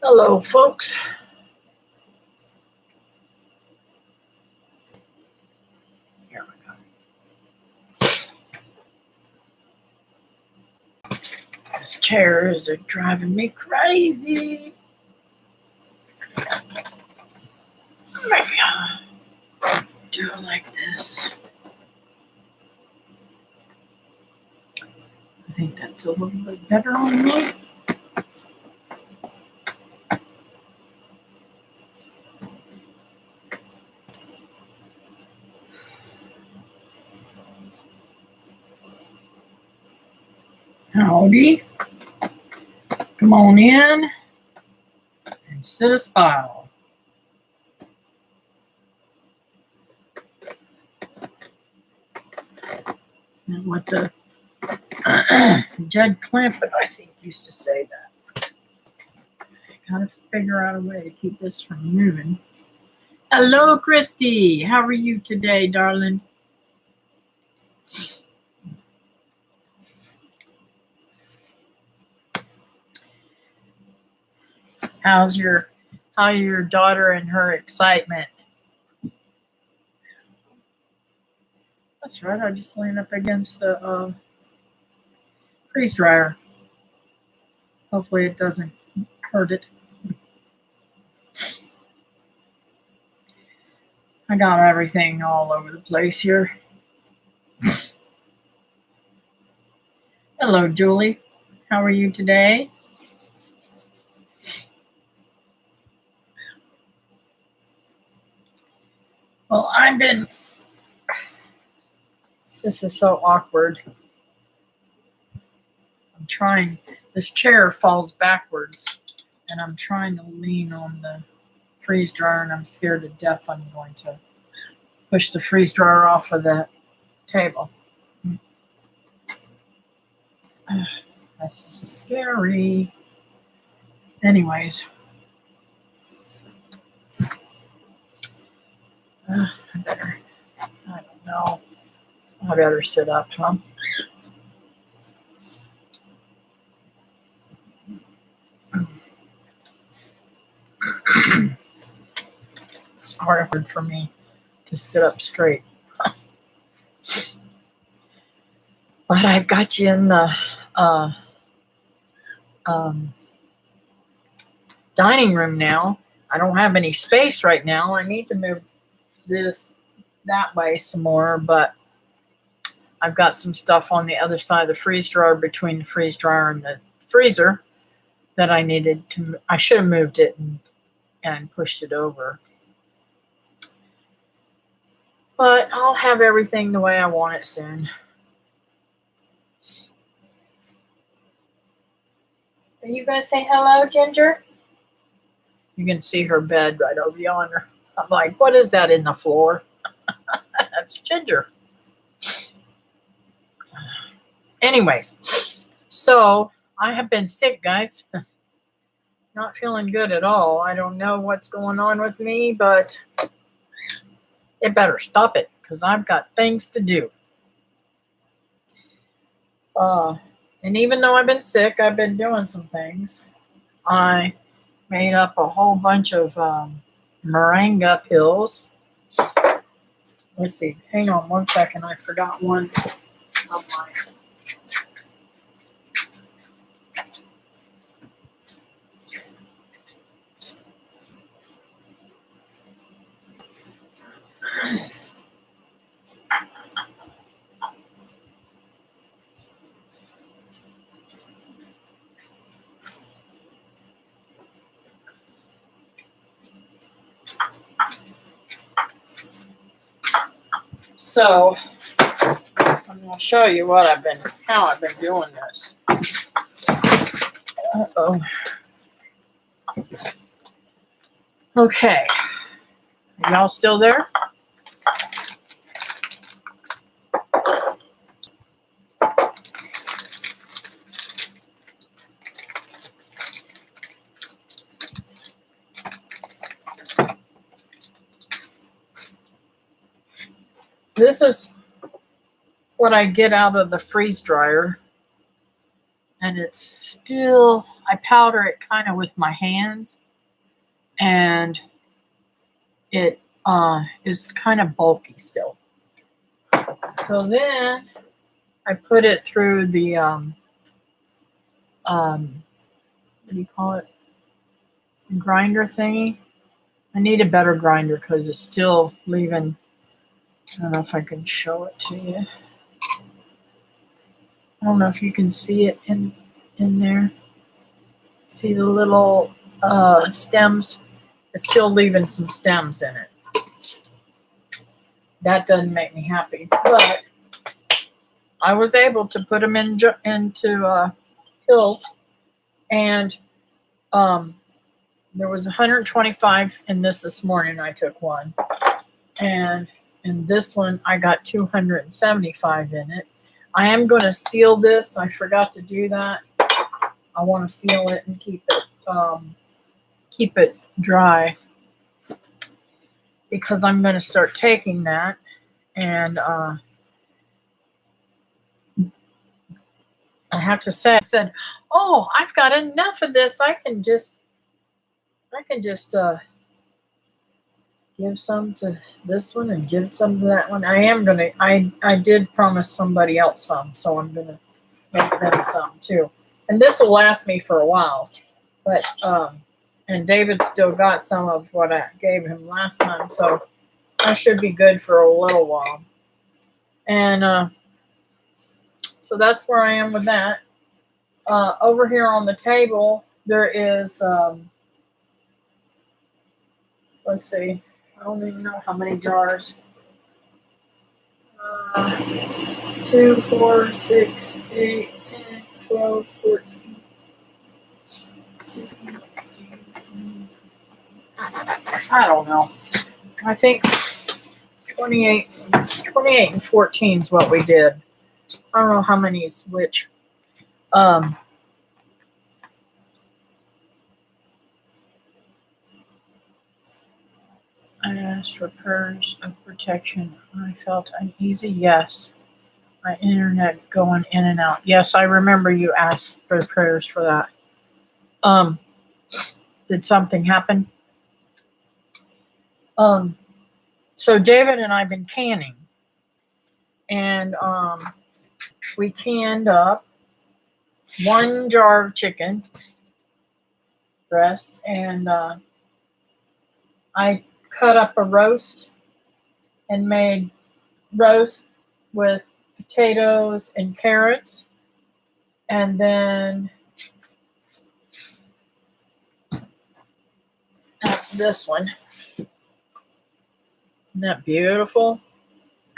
Hello, folks. Here we go. These chairs are driving me crazy. Maybe I'll do it like this. I think that's a little bit better on me. Howdy. Come on in and sit a spile. And what the Judd Clampett, I think, used to say that. Gotta figure out a way to keep this from moving. Hello, Christy. How are you today, darling? How's your daughter and her excitement? That's right. I just leaned up against the freeze dryer. Hopefully it doesn't hurt it. I got everything all over the place here. Hello, Julie. How are you today? Well, this is so awkward. I'm trying, this chair falls backwards, and I'm trying to lean on the freeze dryer, and I'm scared to death I'm going to push the freeze dryer off of that table. That's scary. Anyways. I don't know. I better sit up, huh? It's hard for me to sit up straight. But I've got you in the dining room now. I don't have any space right now. I need to move this that way some more, but I've got some stuff on the other side of the freeze dryer, between the freeze dryer and the freezer, that I needed to. I should have moved it and pushed it over. But I'll have everything the way I want it soon. Are you going to say hello, Ginger? You can see her bed right over yonder. I'm like, what is that in the floor? That's Ginger. Anyways, so I have been sick, guys. Not feeling good at all. I don't know what's going on with me, but it better stop it, because I've got things to do. And even though I've been sick, I've been doing some things. I made up a whole bunch of moringa pills. Let's see. Hang on one second. I forgot one of mine. So I'm going to show you how I've been doing this. Uh-oh. Okay. Are y'all still there? This is what I get out of the freeze dryer, and it's still I powder it kind of with my hands, and it is kind of bulky still. So then I put it through the what do you call it? Grinder thingy. I need a better grinder because it's still leaving. I don't know if I can show it to you. I don't know if you can see it in there. See the little stems? It's still leaving some stems in it. That doesn't make me happy, but I was able to put them into hills, and there was 125 in this morning. I took one, and in this one I got 275 in it. I am going to seal this. I forgot to do that. I want to seal it and keep it dry, because I'm going to start taking that, and I have to say, I said, "Oh, I've got enough of this. I can just give some to this one and give some to that one." I did promise somebody else some, so I'm gonna make them some too. And this will last me for a while. But and David still got some of what I gave him last time, so I should be good for a little while. And so that's where I am with that. Over here on the table, there is, let's see, I don't even know how many jars. 2, 4, 6, 8, 10, 12, 14, 16, 18, I don't know. I think 28 and 14 is what we did. I don't know how many is which. I asked for prayers of protection. I felt uneasy. Yes. My internet going in and out. Yes, I remember you asked for prayers for that. Did something happen? So David and I have been canning. And we canned up 1 jar of chicken breast, and I cut up a roast and made roast with potatoes and carrots, and then that's this one. Isn't that beautiful?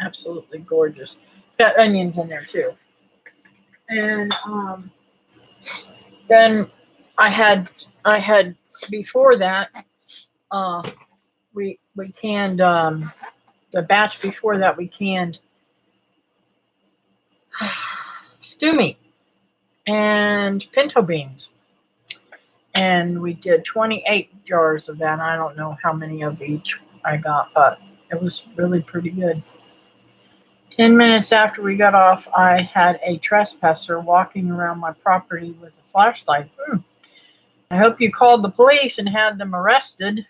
Absolutely gorgeous. It's got onions in there too. And then I had before that, we canned the batch before that, we canned stew meat and pinto beans, and we did 28 jars of that. I don't know how many of each I got, but it was really pretty good. 10 minutes after we got off, I had a trespasser walking around my property with a flashlight. I hope you called the police and had them arrested.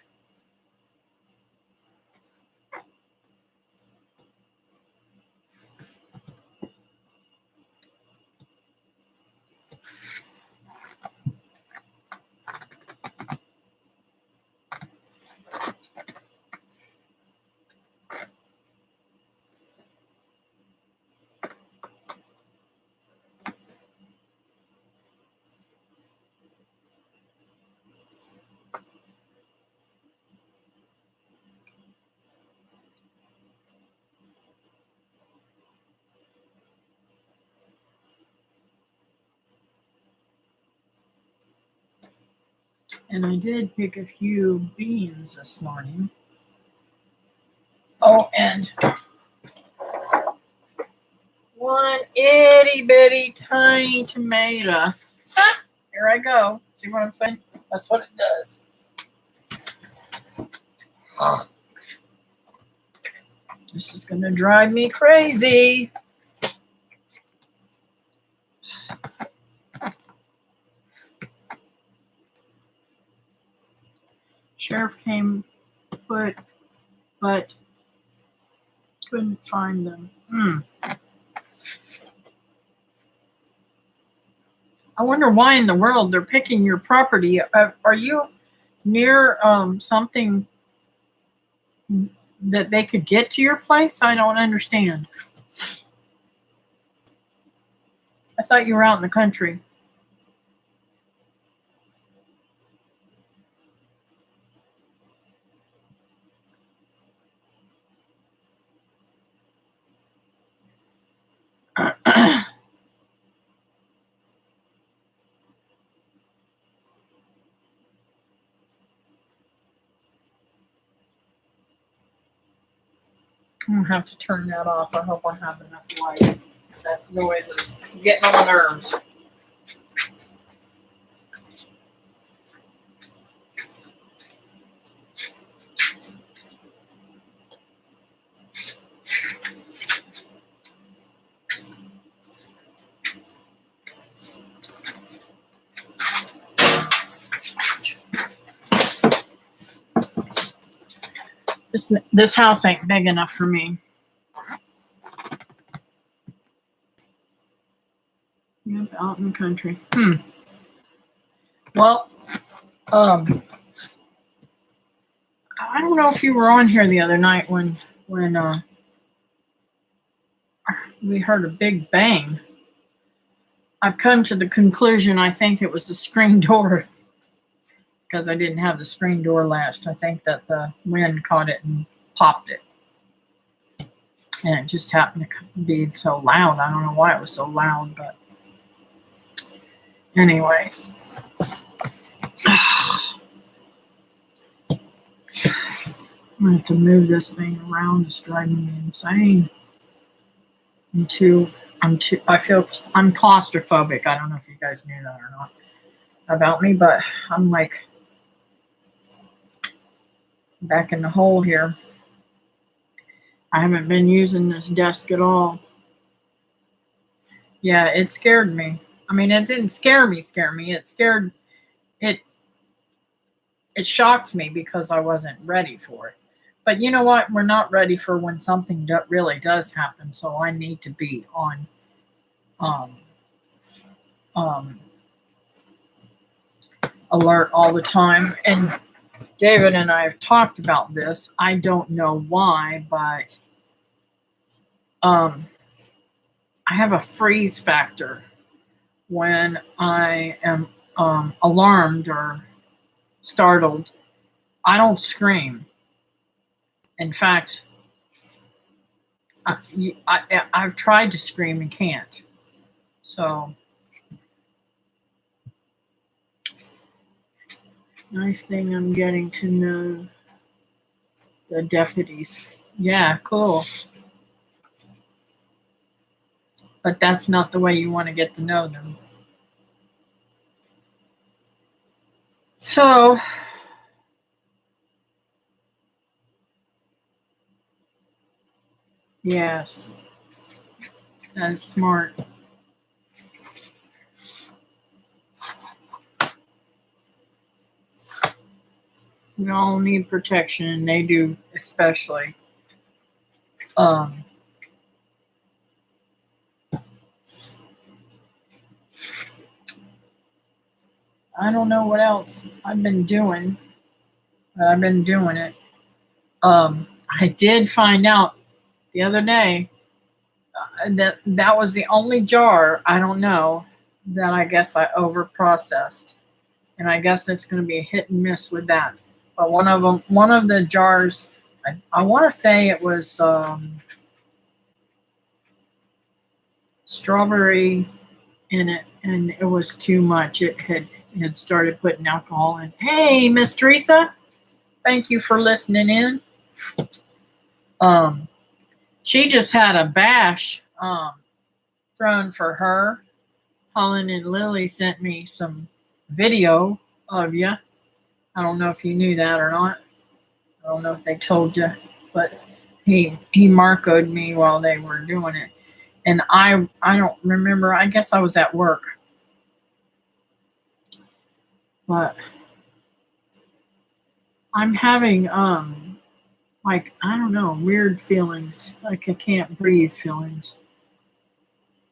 And I did pick a few beans this morning. Oh, and one itty bitty tiny tomato. Here I go. See what I'm saying? That's what it does. This is going to drive me crazy. Sheriff came, but couldn't find them. I wonder why in the world they're picking your property. Are you near something that they could get to your place? I don't understand. I thought you were out in the country. I'm gonna have to turn that off. I hope I have enough light. That noise is getting on my nerves. This house ain't big enough for me. Yep, out in the country. Well, I don't know if you were on here the other night when we heard a big bang. I've come to the conclusion I think it was the screen door because I didn't have the screen door latched. I think that the wind caught it and popped it. And it just happened to be so loud. I don't know why it was so loud, but anyways. I'm going to have to move this thing around. It's driving me insane. I'm claustrophobic. I don't know if you guys knew that or not about me, but I'm like back in the hole here. I haven't been using this desk at all. Yeah, it scared me. I mean, it didn't scare me. It shocked me because I wasn't ready for it. But you know what? We're not ready for when something really does happen. So I need to be on alert all the time. And David and I have talked about this. I don't know why, but I have a freeze factor when I am alarmed or startled. I don't scream. In fact, I've tried to scream and can't. So, nice thing I'm getting to know the deputies. Yeah, cool. But that's not the way you want to get to know them. So, yes, that is smart. We all need protection, and they do especially. I don't know what else I've been doing, but I've been doing it. I did find out the other day that was the only jar, I don't know, that I guess I overprocessed. And I guess it's going to be a hit and miss with that. But one of the jars, I want to say it was strawberry in it, and it was too much. It had started putting alcohol in. Hey, Miss Teresa, thank you for listening in. She just had a bash thrown for her. Holland and Lily sent me some video of you. I don't know if you knew that or not. I don't know if they told you, but he Marco'd me while they were doing it. And I don't remember. I guess I was at work. But I'm having like, I don't know, weird feelings, like I can't breathe feelings.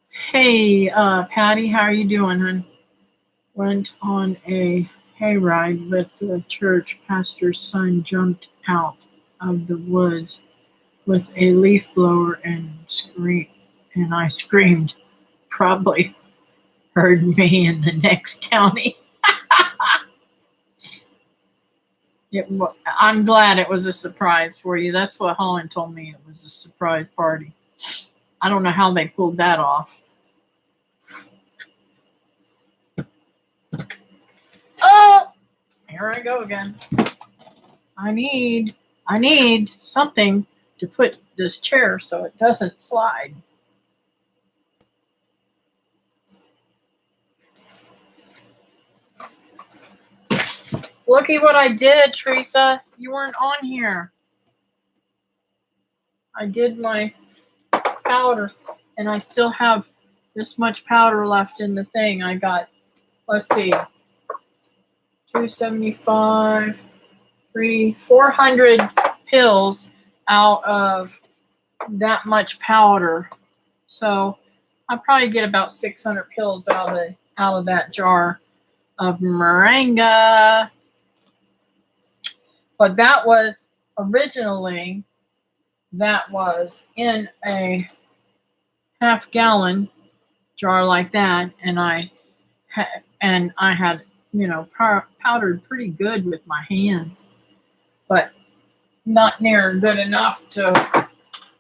Hey, Patty, how are you doing, hon? Went on a hayride with the church. Pastor's son jumped out of the woods with a leaf blower and I screamed. Probably heard me in the next county. I'm glad it was a surprise for you. That's what Holland told me. It was a surprise party. I don't know how they pulled that off. Oh, here I go again. I need something to put this chair so it doesn't slide. Looky what I did, Teresa. You weren't on here. I did my powder, and I still have this much powder left in the thing. I got, let's see, 275, 400 pills out of that much powder. So I'll probably get about 600 pills out of that jar of moringa. But that was originally, that was in a half-gallon jar like that, and I had, powdered pretty good with my hands, but not near good enough to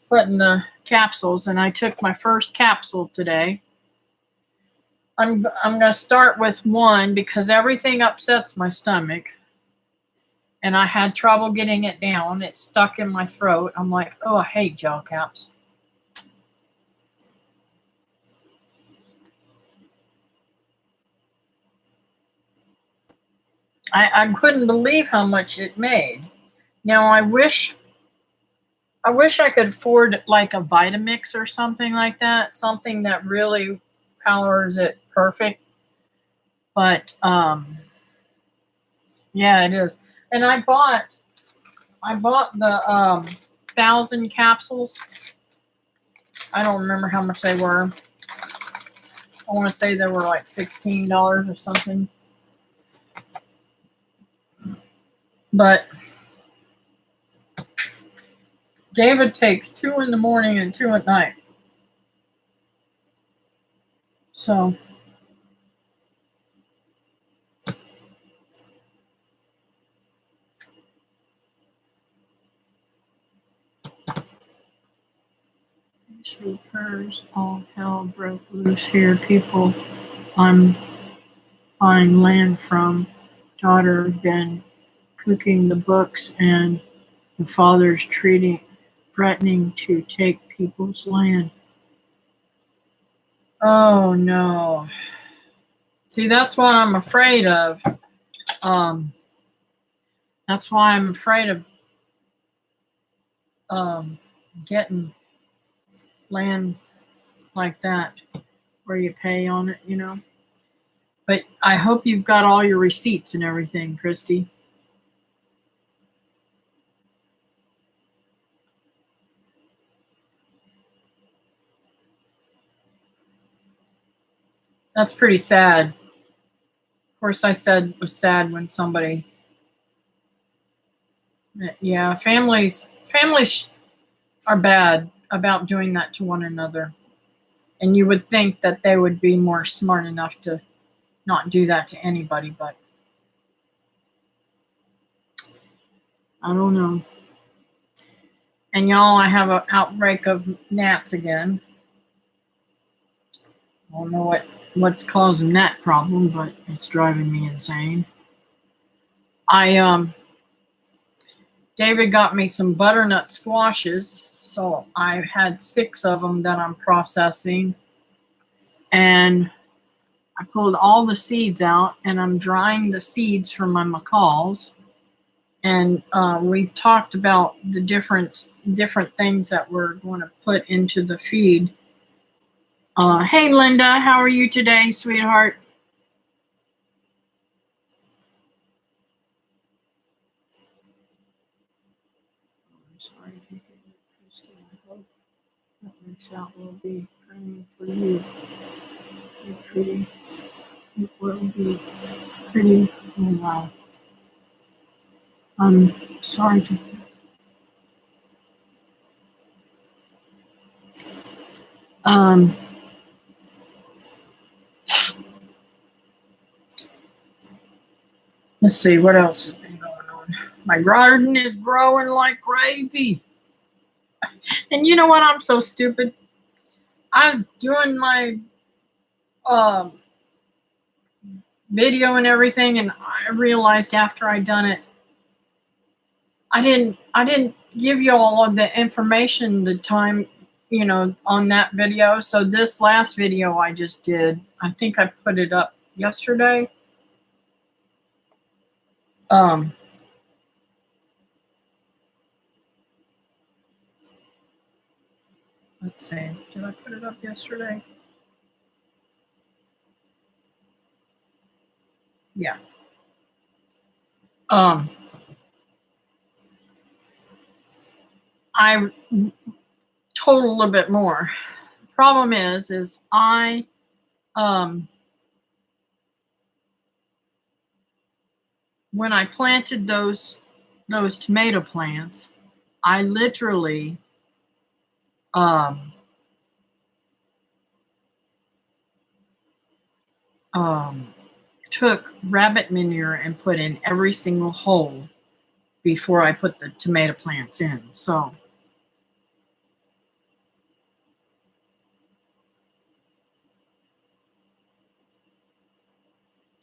put in the capsules. And I took my first capsule today. I'm going to start with one because everything upsets my stomach. And I had trouble getting it down. It stuck in my throat. I'm like, oh, I hate gel caps. I couldn't believe how much it made. Now I wish I could afford like a Vitamix or something like that, something that really powers it perfect. But yeah, it is. And I bought the 1,000 capsules. I don't remember how much they were. I want to say they were like $16 or something. But David takes 2 in the morning and 2 at night. So repairs, all hell broke loose here. People I'm buying land from, daughter been cooking the books, and the father's threatening to take people's land. Oh no. See, that's what I'm afraid of. That's why I'm afraid of getting land like that where you pay on it, But I hope you've got all your receipts and everything, Christy. That's pretty sad. Of course, I said it was sad when somebody. Yeah, families are bad about doing that to one another. And you would think that they would be more smart enough to not do that to anybody, but I don't know. And y'all, I have an outbreak of gnats again. I don't know what's causing that problem, but it's driving me insane. David got me some butternut squashes, so I had 6 of them that I'm processing, and I pulled all the seeds out, and I'm drying the seeds from my macaws. And we've talked about the different things that we're going to put into the feed. Hey, Linda, how are you today, sweetheart? That will be praying for you. Be pretty. It will be pretty. Oh wow. I'm sorry to. Um. Let's see what else has been going on. My garden is growing like crazy. And you know what? I'm so stupid. I was doing my um video and everything, and I realized after I done it, I didn't give you all of the information the time, on that video. So this last video I just did, I think I put it up yesterday. Um let's see. Did I put it up yesterday? Yeah. I told a little bit more. The problem is I when I planted those tomato plants, I literally um um took rabbit manure and put in every single hole before I put the tomato plants in. So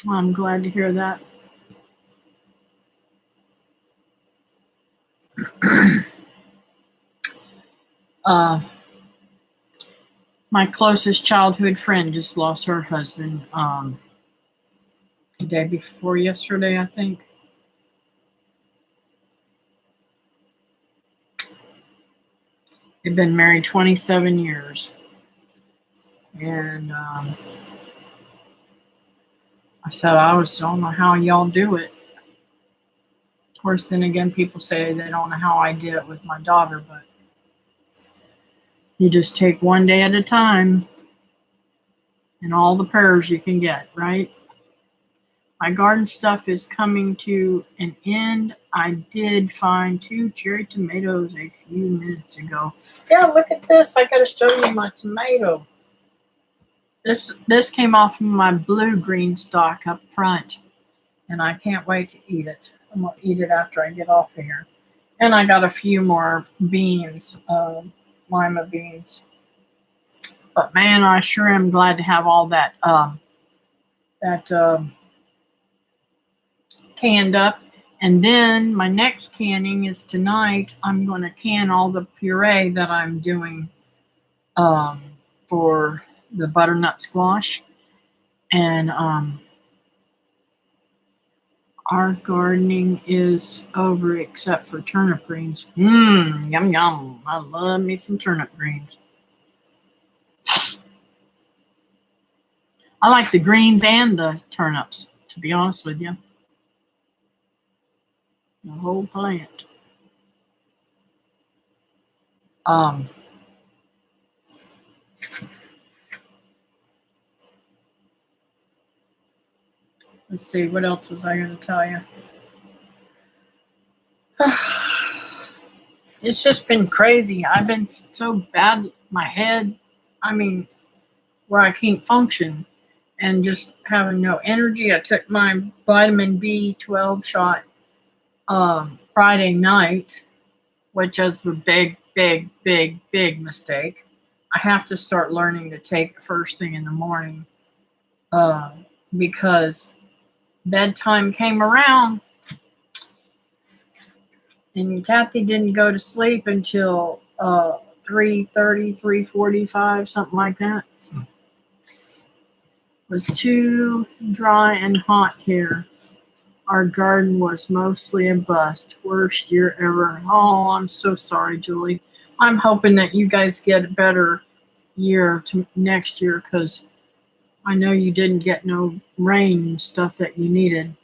I'm glad to hear that. My closest childhood friend just lost her husband the day before yesterday, I think. They'd been married 27 years. And I said, I don't know how y'all do it. Of course, then again, people say they don't know how I did it with my daughter, but you just take one day at a time and all the prayers you can get, right? My garden stuff is coming to an end. I did find 2 cherry tomatoes a few minutes ago. Yeah, look at this. I got to show you my tomato. This came off of my blue-green stalk up front, and I can't wait to eat it. I'm going to eat it after I get off of here. And I got a few more beans, lima beans. But man, I sure am glad to have all that canned up. And then my next canning is tonight. I'm going to can all the puree that I'm doing for the butternut squash. And our gardening is over except for turnip greens. Yum, yum. I love me some turnip greens. I like the greens and the turnips, to be honest with you. The whole plant. Let's see, what else was I going to tell you? It's just been crazy. I've been so bad, my head, where I can't function and just having no energy. I took my vitamin B12 shot Friday night, which is a big, big, big, big mistake. I have to start learning to take it first thing in the morning because bedtime came around and Kathy didn't go to sleep until 3:30, 3:45, something like that. It was too dry and hot here. Our garden was mostly a bust. Worst year ever. Oh, I'm so sorry, Julie. I'm hoping that you guys get a better year to next year because I know you didn't get no rain and stuff that you needed.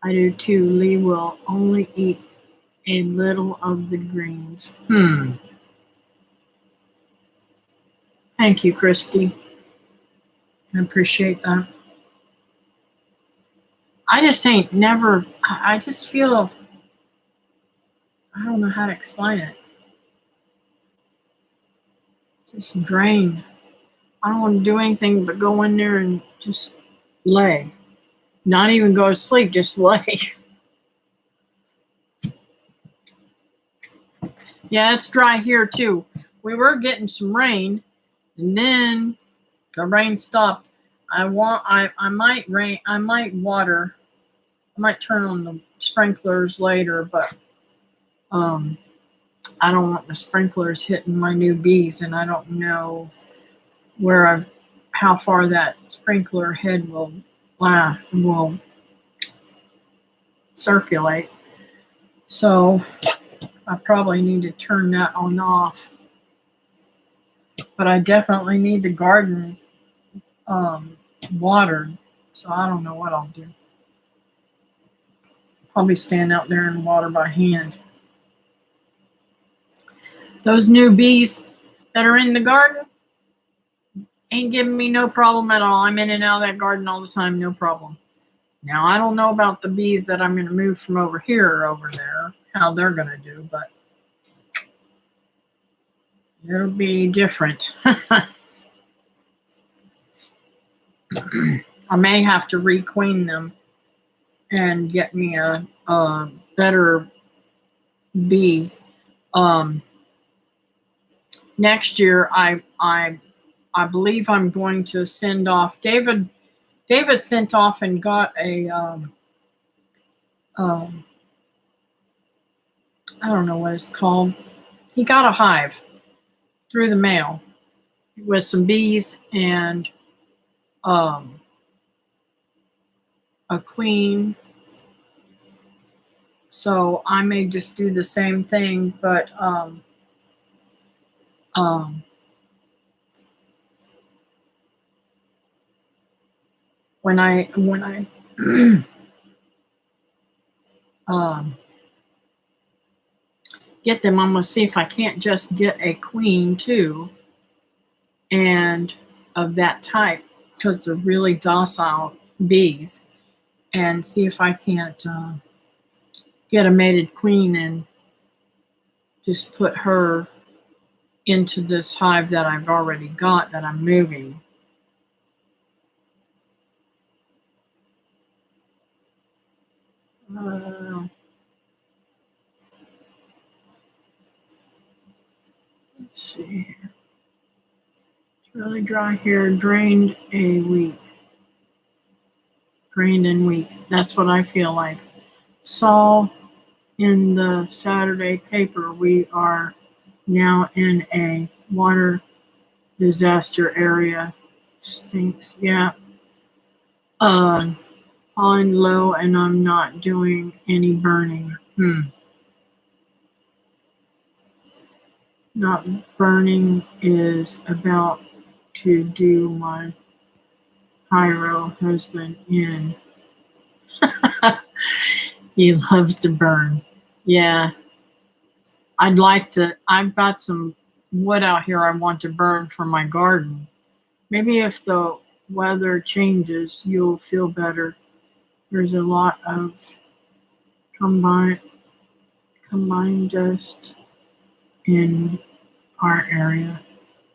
I do too. Lee will only eat a little of the greens. Thank you, Christy. I appreciate that. I just ain't never, I just feel, I don't know how to explain it. Just drained. I don't want to do anything but go in there and just lay. Not even go to sleep, just lay. Yeah, it's dry here too. We were getting some rain, and then the rain stopped. I might water. I might turn on the sprinklers later, but I don't want the sprinklers hitting my new bees, and I don't know how far that sprinkler head will circulate. So I probably need to turn that on off. But I definitely need the garden watered, so I don't know what I'll do. Probably stand out there and water by hand. Those new bees that are in the garden ain't giving me no problem at all. I'm in and out of that garden all the time, no problem. Now, I don't know about the bees that I'm going to move from over here or over there, how they're going to do, but it'll be different. I may have to requeen them and get me a better bee. Next year, I believe I'm going to send off David. David sent off and got a I don't know what it's called. He got a hive through the mail with some bees and a queen. So I may just do the same thing, but when I get them, I'm gonna see if I can't just get a queen too, and of that type, because they're really docile bees, and see if I can't get a mated queen and just put her into this hive that I've already got that I'm moving. Let's see here. It's really dry here. Drained and weak. That's what I feel like. Saw in the Saturday paper we are now in a water disaster area. Stinks. Yeah. On low, and I'm not doing any burning. Not burning is about to do my pyro husband in. He loves to burn. Yeah. I've got some wood out here I want to burn for my garden. Maybe if the weather changes, you'll feel better. There's a lot of combined dust in our area.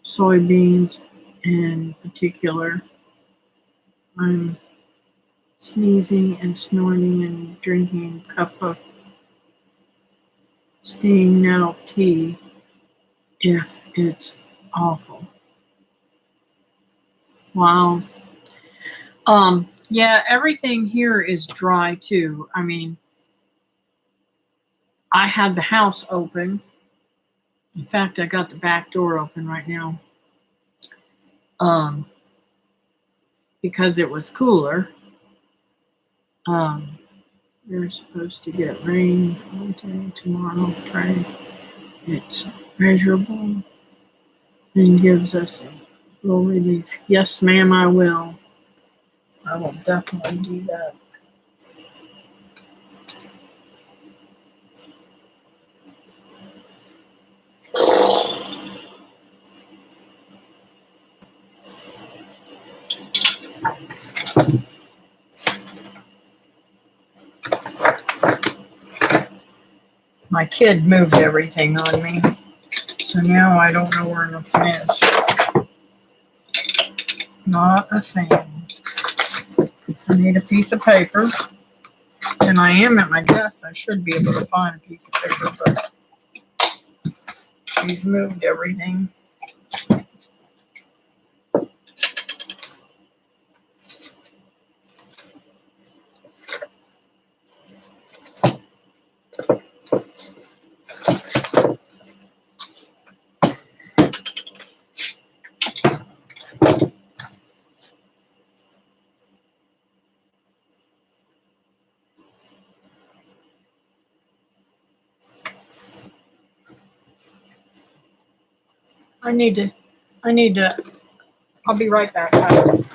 Soybeans in particular. I'm sneezing and snorting and drinking a cup of stinging nettle tea if it's awful. Wow. Yeah, everything here is dry too. I mean, I had the house open. In fact, I got the back door open right now. Because it was cooler. We're supposed to get rain today, tomorrow, Friday. It's measurable and gives us a little relief. Yes, ma'am, I will. I will definitely do that. My kid moved everything on me. So now I don't know where nothing is. Not a thing. I need a piece of paper. And I am at my desk. I should be able to find a piece of paper, but she's moved everything. I need to, I'll be right back, guys.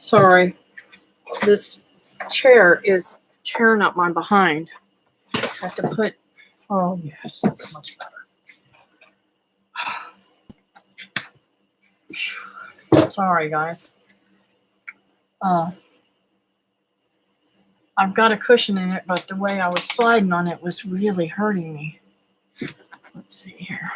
Sorry, this chair is tearing up my behind. I have to put, oh yes, that's much better. Sorry, guys. I've got a cushion in it, but the way I was sliding on it was really hurting me. Let's see here.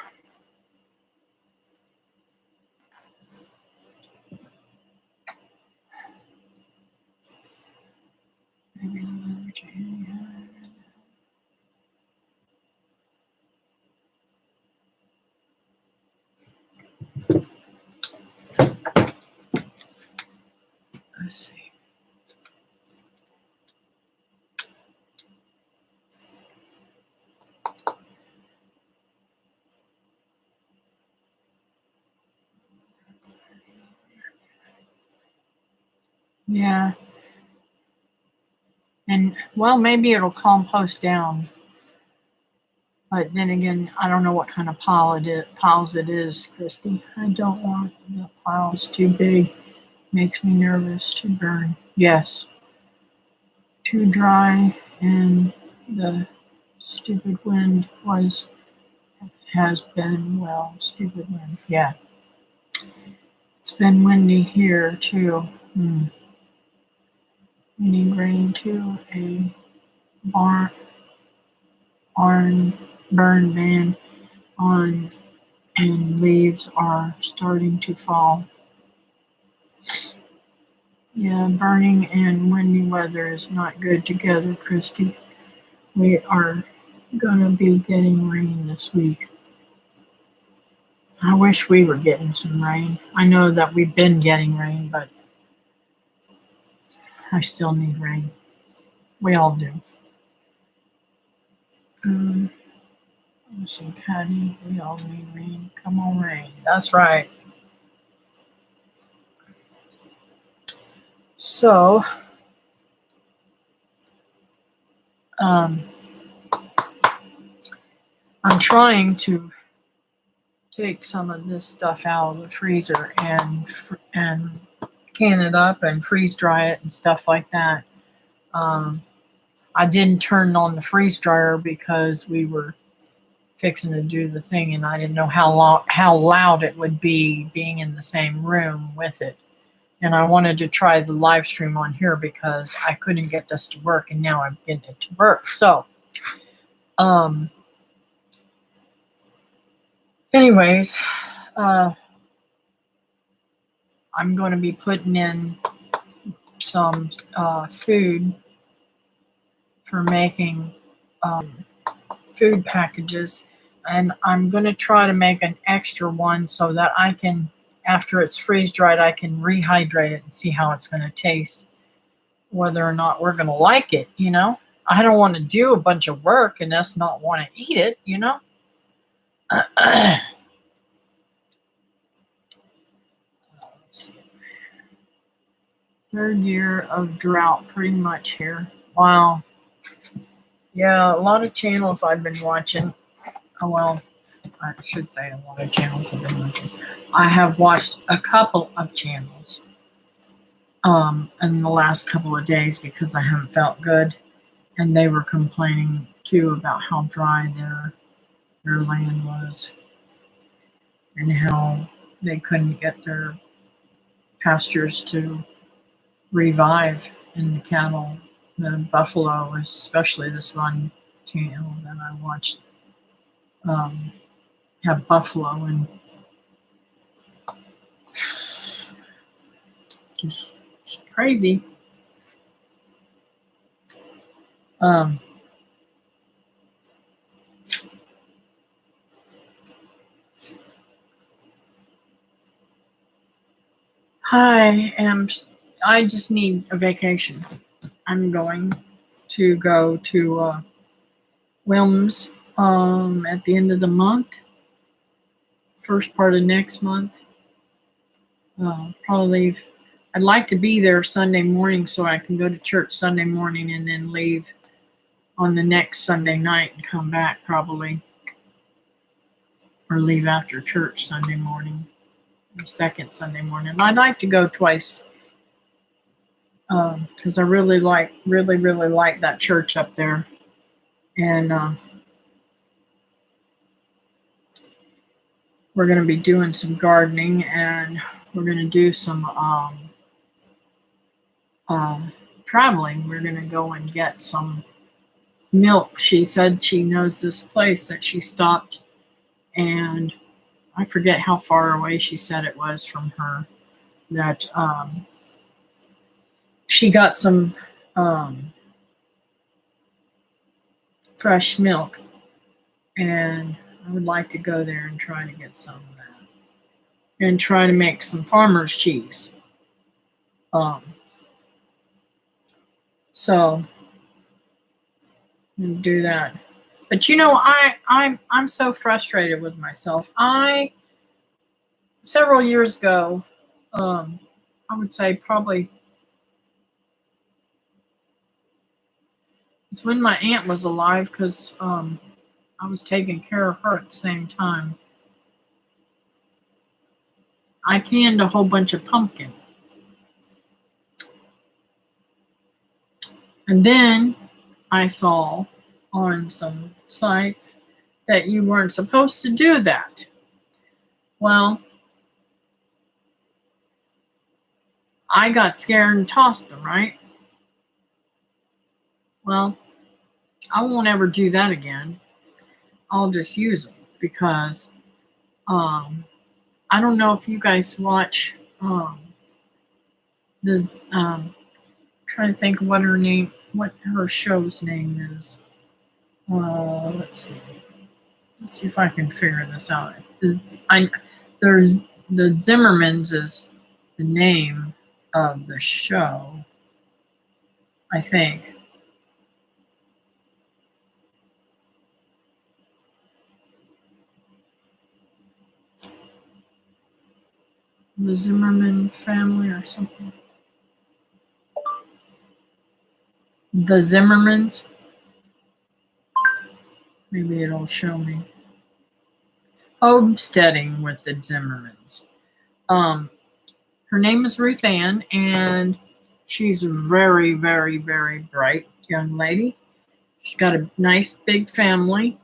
Let's see. Yeah. And, well, maybe it'll compost down. But then again, I don't know what kind of piles it is, Christy. I don't want the piles too big. Makes me nervous to burn. Yes. Too dry, and the stupid wind has been, well, stupid wind. Yeah. It's been windy here, too. We need rain, too. A barn burn ban on, and leaves are starting to fall. Yeah, burning and windy weather is not good together, Christy. We are gonna be getting rain this week. I wish we were getting some rain. I know that we've been getting rain, but I still need rain. We all do. Let's see, Patty, we all need rain. Come on, rain. That's right. So, I'm trying to take some of this stuff out of the freezer and can it up and freeze dry it and stuff like that. I didn't turn on the freeze dryer because we were fixing to do the thing, and I didn't know how loud it would be being in the same room with it. And I wanted to try the live stream on here because I couldn't get this to work, and now I'm getting it to work. So, anyways, I'm going to be putting in some food for making food packages, and I'm going to try to make an extra one so that I can, after it's freeze dried, I can rehydrate it and see how it's going to taste, whether or not we're going to like it. I don't want to do a bunch of work and us not want to eat it. Third year of drought pretty much here. Wow. Yeah, a lot of channels I've been watching. Oh, well, I should say a lot of channels I've been watching. I have watched a couple of channels in the last couple of days because I haven't felt good. And they were complaining, too, about how dry their land was and how they couldn't get their pastures to revive in the cattle. The buffalo, especially this one channel that I watched, have buffalo, and just crazy. I just need a vacation. I'm going to go to Wilms at the end of the month, first part of next month. Probably leave. I'd like to be there Sunday morning so I can go to church Sunday morning and then leave on the next Sunday night and come back probably, or leave after church Sunday morning, the second Sunday morning. I'd like to go twice because I really like that church up there, and we're going to be doing some gardening, and we're going to do some traveling. We're going to go and get some milk. She said she knows this place that she stopped, and I forget how far away she said it was from her, that she got some fresh milk, and I would like to go there and try to get some of that and try to make some farmer's cheese. So I'm do that. But I'm so frustrated with myself. Several years ago, I would say probably it's when my aunt was alive, because I was taking care of her at the same time. I canned a whole bunch of pumpkin. And then I saw on some sites that you weren't supposed to do that. Well, I got scared and tossed them, right? Well, I won't ever do that again. I'll just use them because I don't know if you guys watch this. Trying to think what her show's name is. Let's see if I can figure this out. There's the Zimmermans is the name of the show, I think. The Zimmerman family or something. The Zimmermans. Maybe it'll show me. Homesteading with the Zimmermans. Her name is Ruth Ann, and she's a very, very, very bright young lady. She's got a nice big family.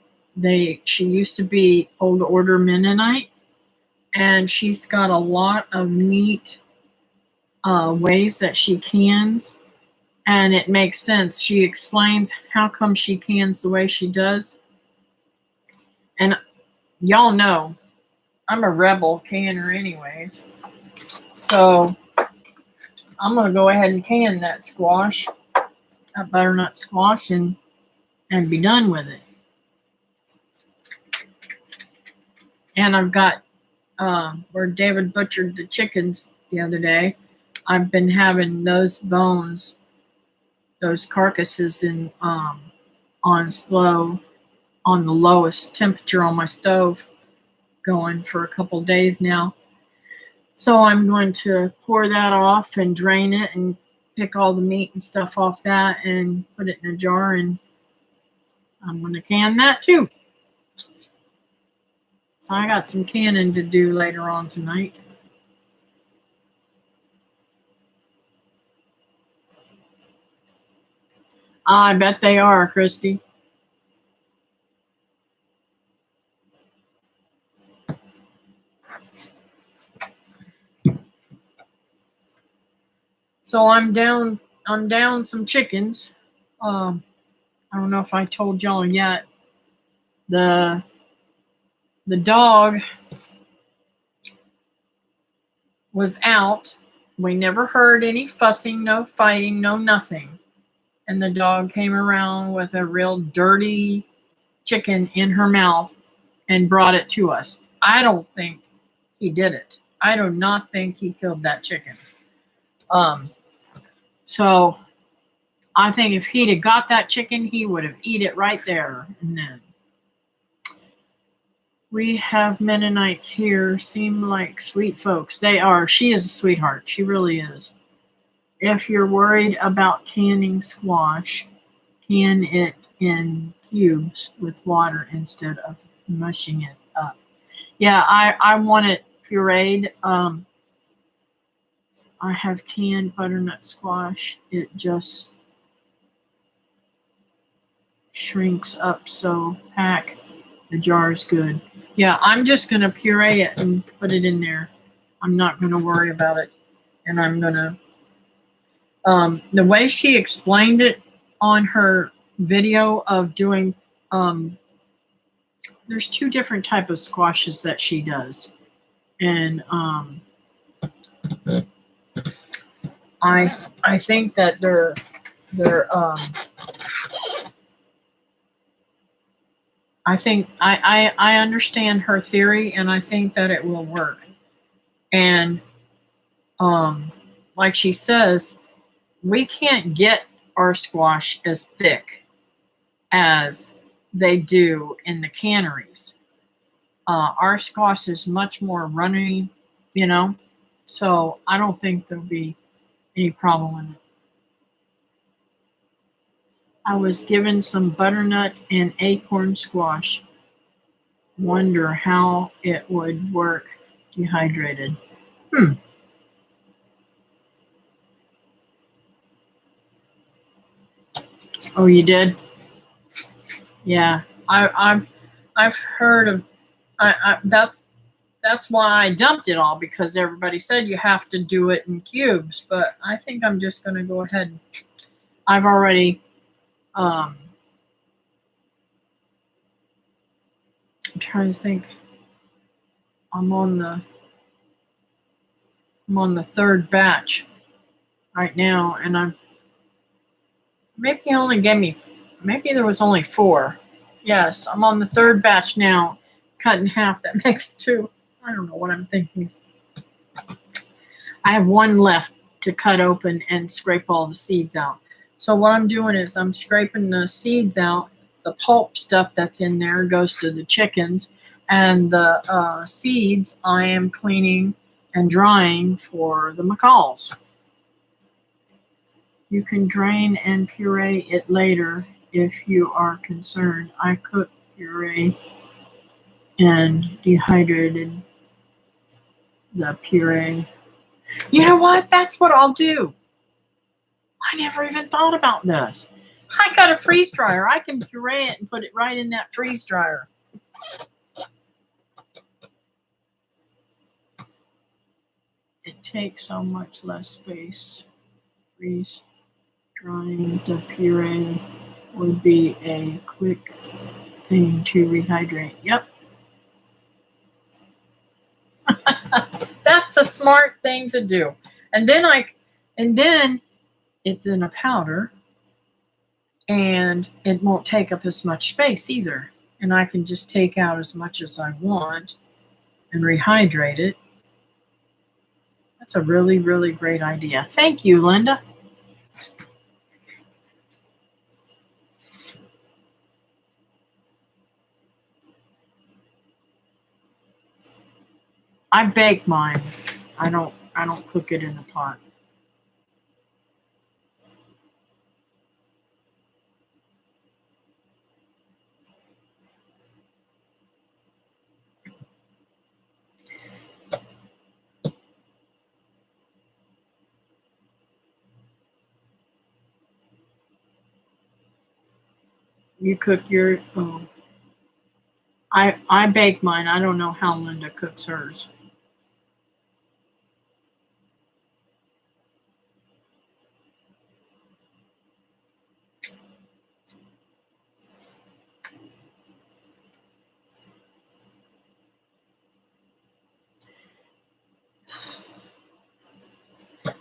She used to be Old Order Mennonite, and she's got a lot of neat ways that she cans, and it makes sense. She explains how come she cans the way she does. And y'all know I'm a rebel canner anyways. So I'm going to go ahead and can that squash, that butternut squash, and be done with it. And I've got where David butchered the chickens the other day. I've been having those bones, those carcasses, in on slow, on the lowest temperature on my stove, going for a couple days now. So I'm going to pour that off and drain it and pick all the meat and stuff off that and put it in a jar, and I'm going to can that too. So I got some canning to do later on tonight. I bet they are, Christy. So I'm down some chickens. I don't know if I told y'all yet. The dog was out. We never heard any fussing, no fighting, no nothing. And the dog came around with a real dirty chicken in her mouth and brought it to us. I don't think he did it. I do not think he killed that chicken. So I think if he'd have got that chicken, he would have eat it right there and then. We have Mennonites here, seem like sweet folks. They are. She is a sweetheart. She really is. If you're worried about canning squash, can it in cubes with water instead of mushing it up. Yeah, I want it pureed. I have canned butternut squash. It just shrinks up so pack. The jar is good. Yeah, I'm just going to puree it and put it in there. I'm not going to worry about it. And I'm going to, the way she explained it on her video of doing, there's two different type of squashes that she does. And I think that they're I think I understand her theory, and I think that it will work. And like she says, we can't get our squash as thick as they do in the canneries. Our squash is much more runny, you know, so I don't think there'll be any problem with it. I was given some butternut and acorn squash. Wonder how it would work dehydrated. Oh, you did? Yeah, I've heard of. That's why I dumped it all, because everybody said you have to do it in cubes. But I think I'm just going to go ahead. And I've already. I'm trying to think. I'm on the third batch right now, and maybe there was only 4. Yes, I'm on the third batch now. Cut in half, that makes 2. I don't know what I'm thinking. I have 1 left to cut open and scrape all the seeds out. So what I'm doing is I'm scraping the seeds out. The pulp stuff that's in there goes to the chickens, and the seeds I am cleaning and drying for the macaws. You can drain and puree it later if you are concerned. I cook puree and dehydrated the puree. You know what? That's what I'll do. I never even thought about this. I got a freeze dryer. I can puree it and put it right in that freeze dryer. It takes so much less space. Freeze drying the puree would be a quick thing to rehydrate. Yep. That's a smart thing to do. And then it's in a powder and it won't take up as much space either. And I can just take out as much as I want and rehydrate it. That's a really, really great idea. Thank you, Linda. I bake mine. I don't cook it in a pot. You cook your I bake mine. I don't know how Linda cooks hers.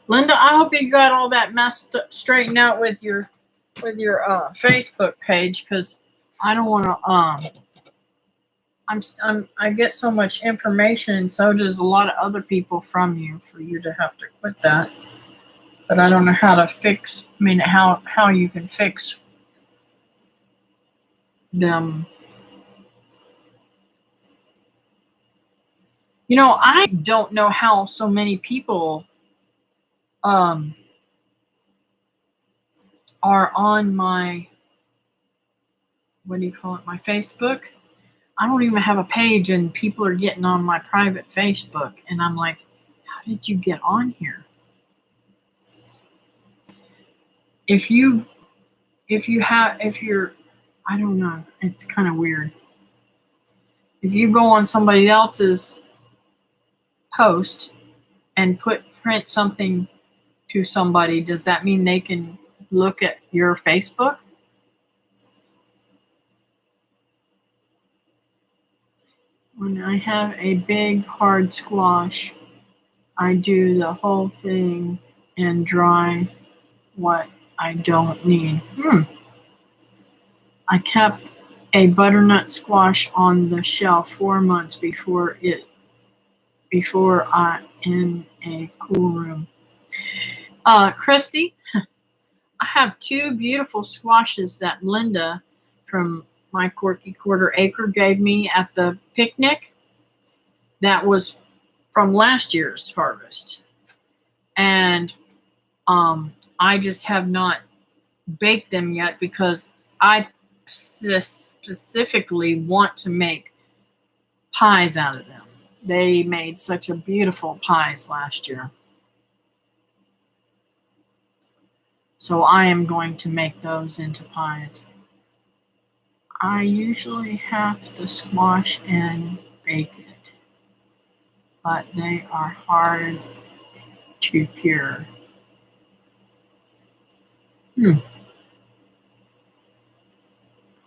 Linda, I hope you got all that messed straightened out with your Facebook page, because I don't want to. I get so much information, and so does a lot of other people from you, for you to have to quit that. But I don't know how to fix. I mean, how you can fix them. You know, I don't know how so many people are on my, what do you call it, my Facebook. I don't even have a page, and people are getting on my private Facebook, and I'm like, how did you get on here? If you're, I don't know, it's kind of weird. If you go on somebody else's post and print something to somebody, does that mean they can look at your Facebook? When I have a big hard squash, I do the whole thing and dry what I don't need. I kept a butternut squash on the shelf 4 months before I in a cool room. Christy, I have 2 beautiful squashes that Linda from my Quirky Quarter Acre gave me at the picnic. That was from last year's harvest. And I just have not baked them yet, because I specifically want to make pies out of them. They made such a beautiful pies last year. So I am going to make those into pies. I usually have to squash and bake it, but they are hard to cure.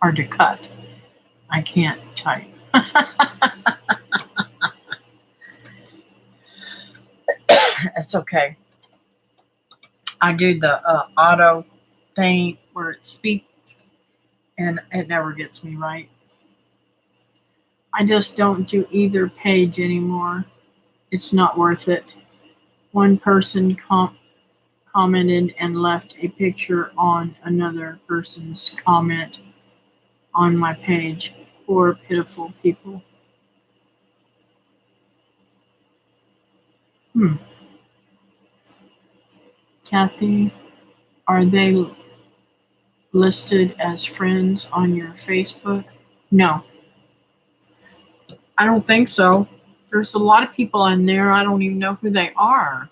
Hard to cut. I can't type. It's okay. I do the auto thing where it speaks, and it never gets me right. I just don't do either page anymore. It's not worth it. One person commented and left a picture on another person's comment on my page. Poor, pitiful people. Kathy, are they listed as friends on your Facebook? No, I don't think so. There's a lot of people on there, I don't even know who they are,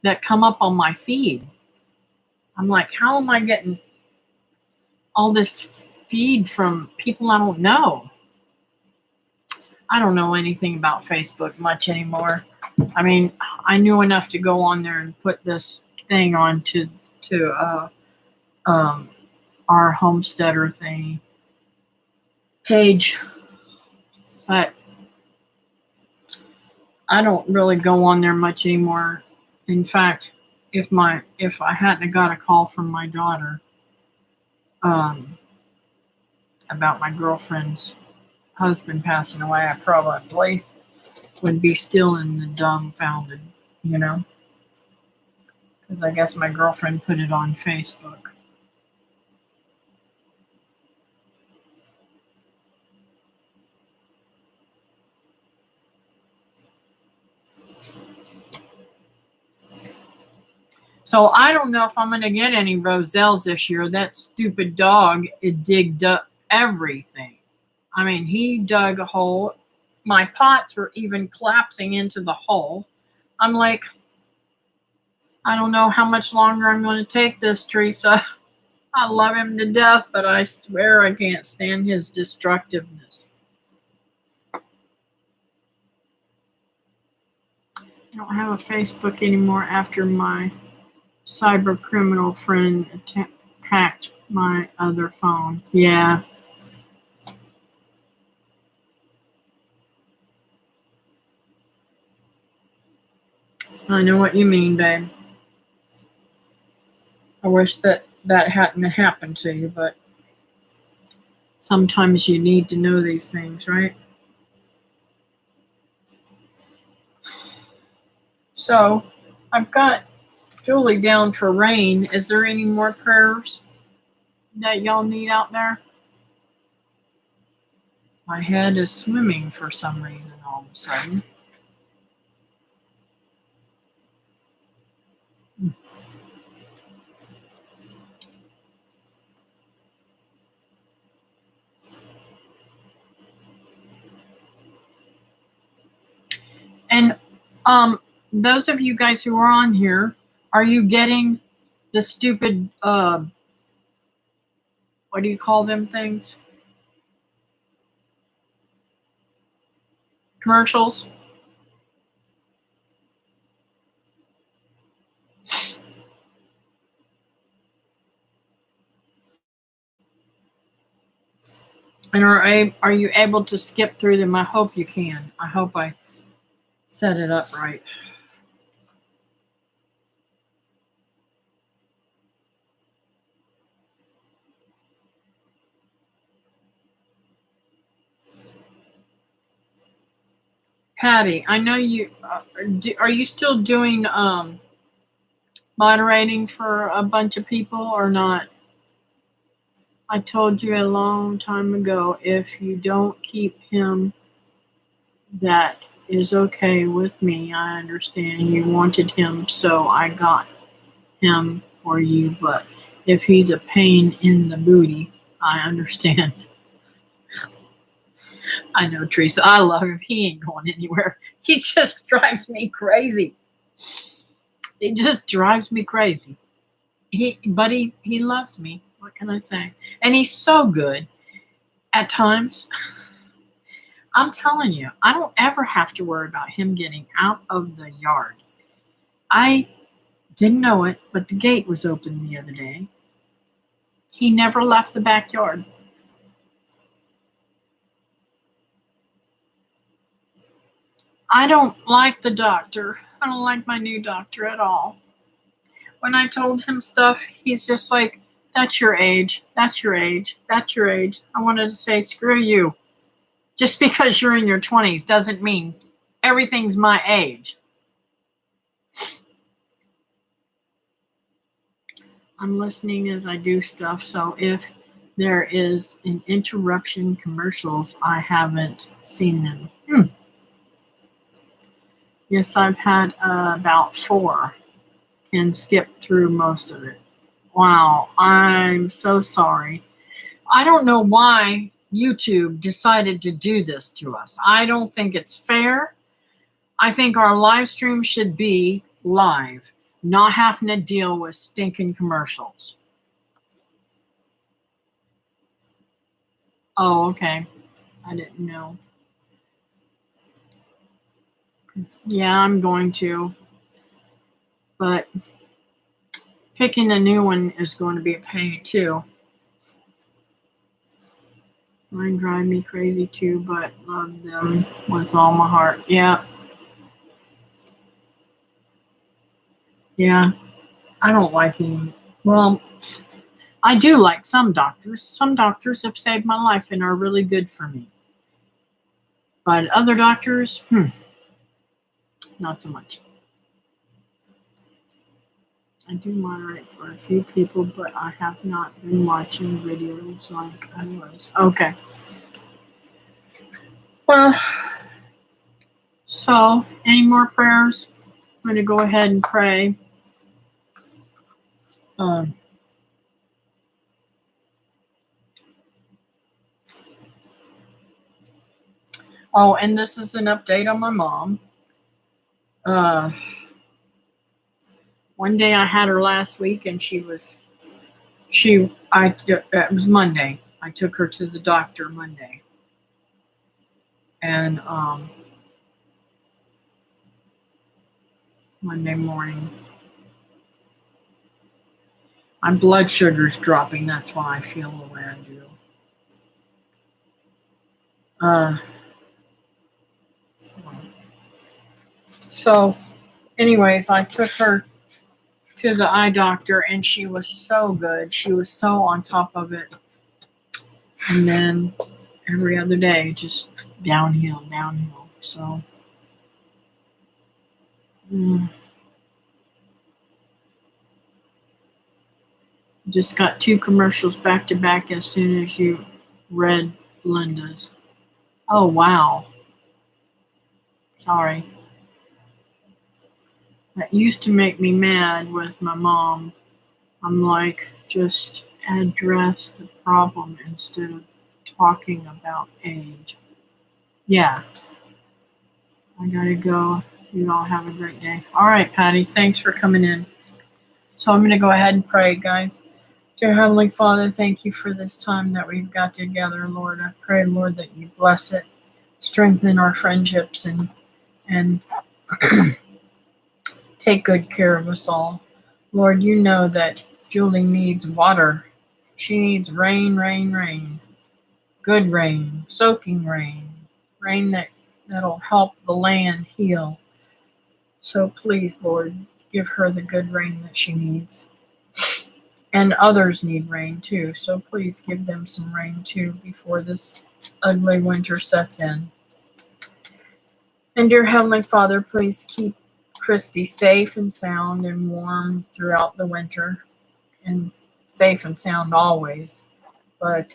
that come up on my feed. I'm like, how am I getting all this feed from people I don't know? I don't know anything about Facebook much anymore. I mean, I knew enough to go on there and put this thing on to um, our homesteader thing page, but I don't really go on there much anymore. In fact, if I hadn't got a call from my daughter um, about my girlfriend's husband passing away, I probably would be still in the dumbfounded, you know, because I guess my girlfriend put it on Facebook. So I don't know if I'm going to get any roselles this year. That stupid dog, it digged up everything. I mean, he dug a hole. My pots were even collapsing into the hole. I'm like, I don't know how much longer I'm going to take this, Teresa. I love him to death, but I swear I can't stand his destructiveness. I don't have a Facebook anymore after my cyber criminal friend hacked my other phone. Yeah. I know what you mean, babe. I wish that hadn't happened to you, but sometimes you need to know these things, right? So, I've got Julie down for rain. Is there any more prayers that y'all need out there? My head is swimming for some reason all of a sudden. And those of you guys who are on here, are you getting the stupid what do you call them things? Commercials? And are you able to skip through them? I hope you can. I hope I set it up right. Patty, I know you. Are you still doing moderating for a bunch of people or not? I told you a long time ago, if you don't keep him, that is okay with me. I understand you wanted him, so I got him for you. But if he's a pain in the booty, I understand. I know, Teresa. I love him. He ain't going anywhere. He just drives me crazy. It just drives me crazy. But he loves me. What can I say? And he's so good at times. I'm telling you, I don't ever have to worry about him getting out of the yard. I didn't know it, but the gate was open the other day. He never left the backyard. I don't like the doctor. I don't like my new doctor at all. When I told him stuff, he's just like, that's your age. That's your age. That's your age. I wanted to say, screw you. Just because you're in your 20s doesn't mean everything's my age. I'm listening as I do stuff, so if there is an interruption commercials, I haven't seen them. Yes, I've had about 4. Can skip through most of it. Wow, I'm so sorry. I don't know why YouTube decided to do this to us. I don't think it's fair. I think our live stream should be live, not having to deal with stinking commercials. Oh, okay. I didn't know. Yeah, I'm going to. But picking a new one is going to be a pain too. Mine drive me crazy too, but love them with all my heart. Yeah. Yeah. I don't like any. Well, I do like some doctors. Some doctors have saved my life and are really good for me. But other doctors, not so much. I do moderate for a few people, but I have not been watching videos like I was. Okay. Well, so any more prayers? I'm going to go ahead and pray. Um, oh, and this is an update on my mom. One day I had her last week, and it was Monday. I took her to the doctor Monday, and Monday morning, my blood sugar's dropping. That's why I feel the way I do. So, anyways, I took her to the eye doctor, and she was so good. She was so on top of it. And then every other day, just downhill. So, just got 2 commercials back to back as soon as you read Linda's. Oh, wow. Sorry. That used to make me mad with my mom. I'm like, just address the problem instead of talking about age. Yeah. I gotta go. You all have a great day. All right, Patty. Thanks for coming in. So I'm going to go ahead and pray, guys. Dear Heavenly Father, thank you for this time that we've got together, Lord. I pray, Lord, that you bless it, strengthen our friendships, and take good care of us all. Lord, you know that Julie needs water. She needs rain, rain, rain. Good rain, soaking rain. Rain that'll help the land heal. So please, Lord, give her the good rain that she needs. And others need rain too, so please give them some rain too before this ugly winter sets in. And dear Heavenly Father, please keep Christy safe and sound and warm throughout the winter, and safe and sound always. But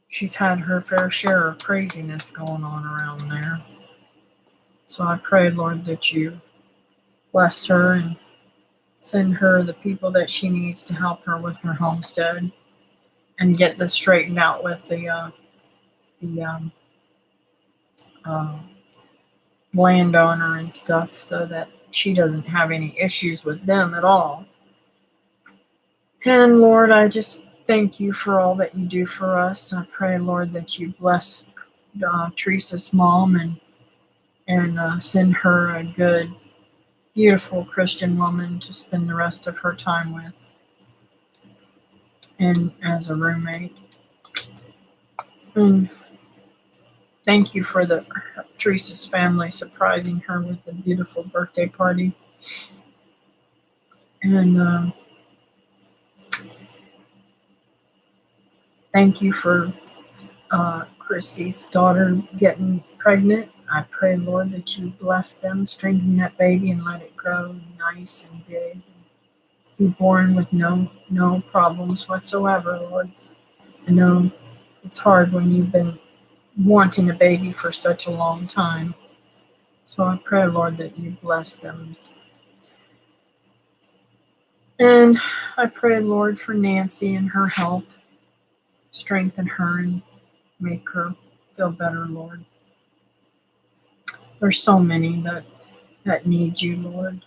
she's had her fair share of craziness going on around there. So I pray, Lord, that you bless her and send her the people that she needs to help her with her homestead and get this straightened out with the landowner and stuff, so that she doesn't have any issues with them at all. And Lord, I just thank you for all that you do for us. I pray, Lord, that you bless Teresa's mom and send her a good, beautiful Christian woman to spend the rest of her time with, and as a roommate. And thank you for Teresa's family surprising her with a beautiful birthday party. And thank you for Christy's daughter getting pregnant. I pray, Lord, that you bless them, strengthen that baby, and let it grow nice and big, and be born with no problems whatsoever, Lord. I know it's hard when you've been wanting a baby for such a long time. So I pray, Lord, that you bless them. And I pray, Lord, for Nancy and her health. Strengthen her and make her feel better, Lord. There's so many that need you, Lord.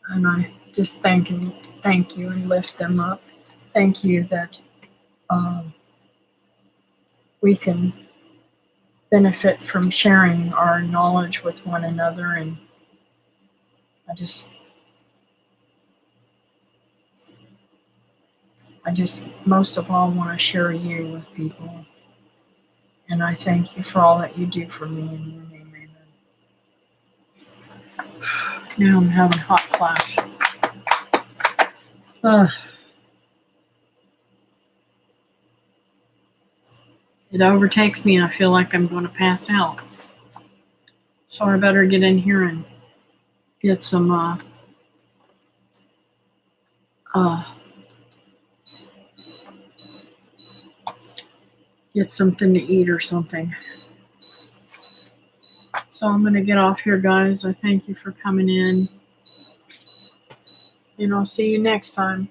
And I just thank you and lift them up. Thank you that we can benefit from sharing our knowledge with one another. And I just most of all want to share you with people. And I thank you for all that you do for me. In your name, amen. Now I'm having hot flash. It overtakes me and I feel like I'm going to pass out. So I better get in here and get some get something to eat or something. So I'm going to get off here, guys. I thank you for coming in. And I'll see you next time.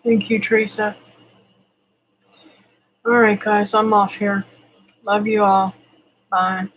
Thank you, Teresa. All right, guys, I'm off here. Love you all. Bye.